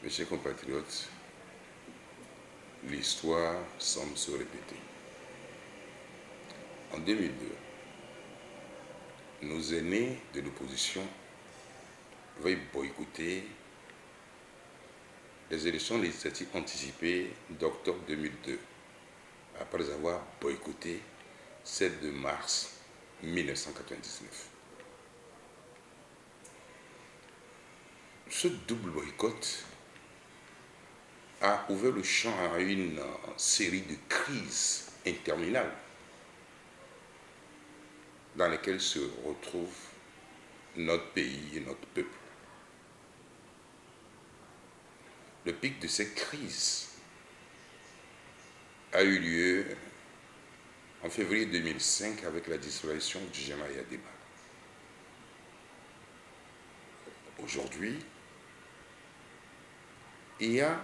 Mes chers compatriotes, l'histoire semble se répéter. En 2002, nos aînés de l'opposition veuillent boycotter les élections législatives anticipées d'octobre 2002, après avoir boycotté celle de mars 1999. Ce double boycott a ouvert le champ à une série de crises interminables dans lesquelles se retrouve notre pays et notre peuple. Le pic de cette crise a eu lieu en février 2005 avec la disparition du général Yadéba. Aujourd'hui, il y a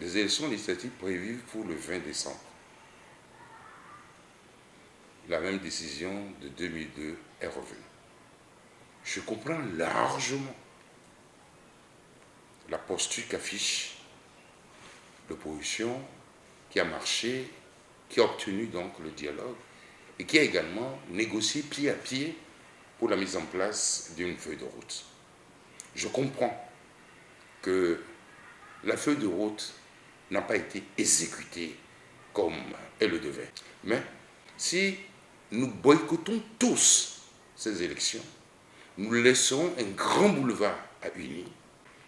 des élections législatives prévues pour le 20 décembre. La même décision de 2002 est revenue. Je comprends largement la posture qu'affiche l'opposition qui a marché, qui a obtenu donc le dialogue et qui a également négocié pied à pied pour la mise en place d'une feuille de route. Je comprends que la feuille de route n'a pas été exécutée comme elle le devait. Mais si nous boycottons tous ces élections, nous laissons un grand boulevard à UNI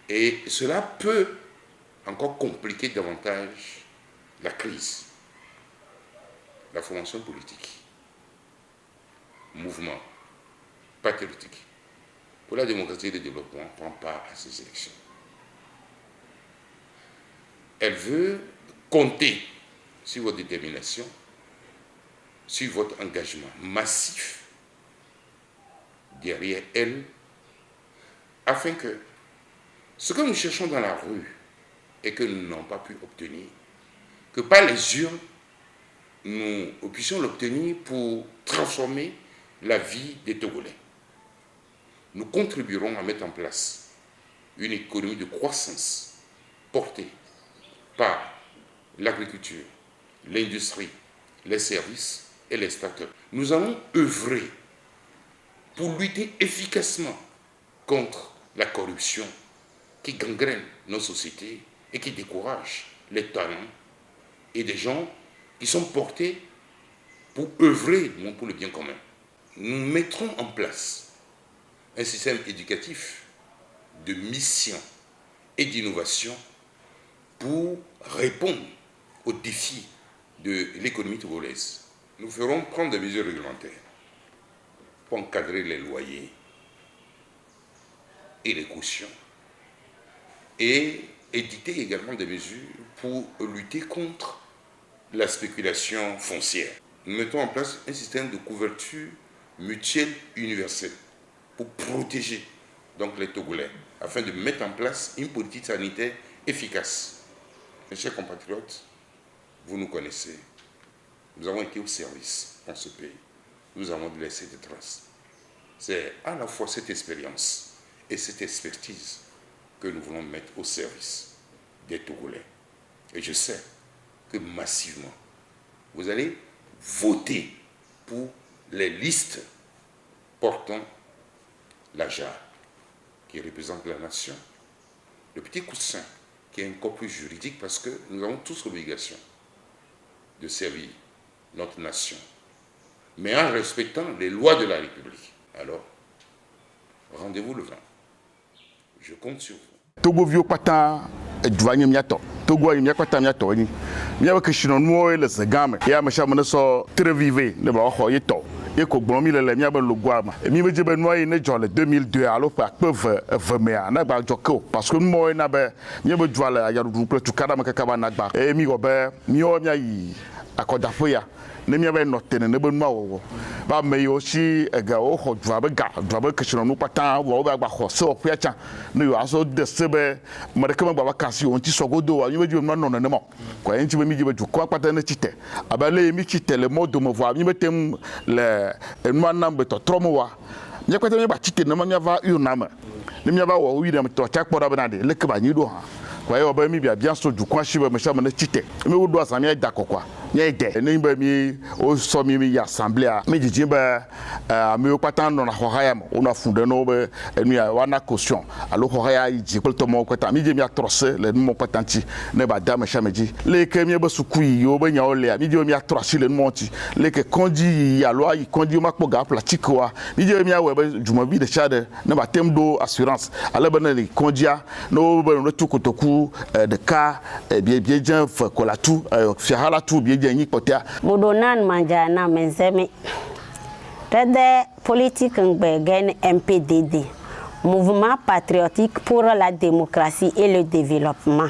et cela peut encore compliquer davantage la crise. La formation politique, mouvement patriotique pour la démocratie et le développement prend part à ces élections. Elle veut compter sur votre détermination, sur votre engagement massif derrière elle, afin que ce que nous cherchons dans la rue et que nous n'avons pas pu obtenir, que par les urnes, nous puissions l'obtenir pour transformer la vie des Togolais. Nous contribuerons à mettre en place une économie de croissance portée par l'agriculture, l'industrie, les services et les start-up. Nous allons œuvrer pour lutter efficacement contre la corruption qui gangrène nos sociétés et qui décourage les talents et des gens qui sont portés pour œuvrer pour le bien commun. Nous mettrons en place un système éducatif de mission et d'innovation pour répondre aux défis de l'économie togolaise. Nous ferons prendre des mesures réglementaires pour encadrer les loyers et les cautions et éditer également des mesures pour lutter contre la spéculation foncière. Nous mettons en place un système de couverture mutuelle universelle pour protéger donc les Togolais afin de mettre en place une politique sanitaire efficace. Mes chers compatriotes, vous nous connaissez. Nous avons été au service dans ce pays. Nous avons laissé des traces. C'est à la fois cette expérience et cette expertise que nous voulons mettre au service des Togolais. Et je sais que massivement, vous allez voter pour les listes portant la JAR, qui représente la nation. Le petit coussin, qui est encore plus juridique parce que nous avons tous l'obligation de servir notre nation, mais en respectant les lois de la République. Alors, rendez-vous le 20. Je compte sur vous. Togo vieux pata edvanye miato Togo yi miakota miato ni miawe kishino nuo le zegame ya masha moneso trevive ne ba ho yeto ye ko gbon mi le miabe logwa ma mi meje be nuo yi ne jole 2002 alo pa peve vemea na gba joko parce que mo na be miabe jwale ayaruduple tukada ma kaka ba na gba mi go be mi o mia yi akodapo ya ne miabe notene ne be nuo wo ba me yo si ega o ho dwa be kishino nu pata wo ba gba ho so pia cha ne yo aso de sebe mare kama baba kasi on ti sogodo wa mi be no no ne mo ko en ti be mi je be ju ko pata ne chite abale mi chite le modo mo vo mi betem le enu anam be to tromo wa mi kwete mi ba chite ne ma va yu na ma ni mi ba wo wi dem to cha kpora bana de le ke ba nyi do ha kwa yo ba mi bia bien so du kwa shi ba me sha me chite mi wo do asami e da kokwa nye de ni ba mi o so mi ya assemblée a mi jijin ba mi o patan no na ho haya mo na funde no be enu ya wana caution alo ho haya ji ko to mo kwata mi je mi atrose le mo patanti ne ba da me sha meji le ke mi ba su kui yo ba nya o le mi je mi atrose le mo ti le ke konji ya lo ayi konji ma kpo ga pratique wa mi je mi awe ba juma bi de sha de ne ba tem do assurance ala ba na le konjia no ba no tu kotoku de cas bien jen fa ko la tout fi hala tout bien jen potia bodonan manjana menzeme tede politique ngben MPDD Mouvement patriotique pour la démocratie et le développement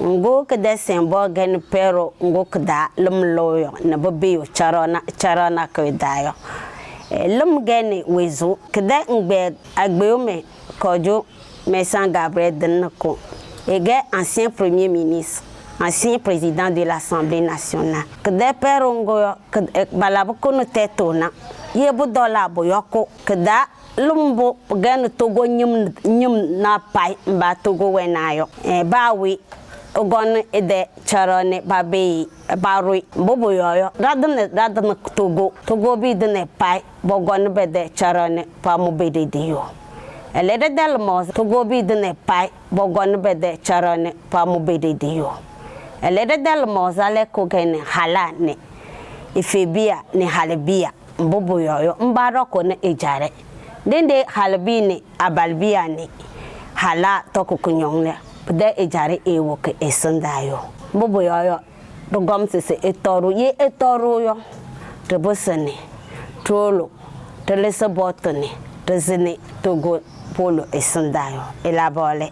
ngo que des symboles gen pero ngo kda lumloyo na bobeyo charana ko dayo lum gen wezo kda ngbe agbeyome kojo Messan Gabriel Denako ancien premier ministre, ancien président de l'Assemblée nationale. Que des perongo que balaboko no tetona, yebu dola boyoko que da lumbo gan togo nyum na pai ba togo wenayo. Bawi ogon ede charone babe barui bobo yoyo radne togo bi de pai bogon bede charone pa mo bede dio. Elle est del mos to go bi de pai bogon bede charone pa mo bede dio. Elle est del mos ale ko gen halane ifebia ne halbia mbobo yoyo mbaro ko ne ejare dende halbi ne abalbia ne hala to ko kunyongle de ejare ewo ke esandayo mbobo yoyo do gom se etoru ye etoru yo de bosane tolo de lesa botone de zene togo polo esandayo elabole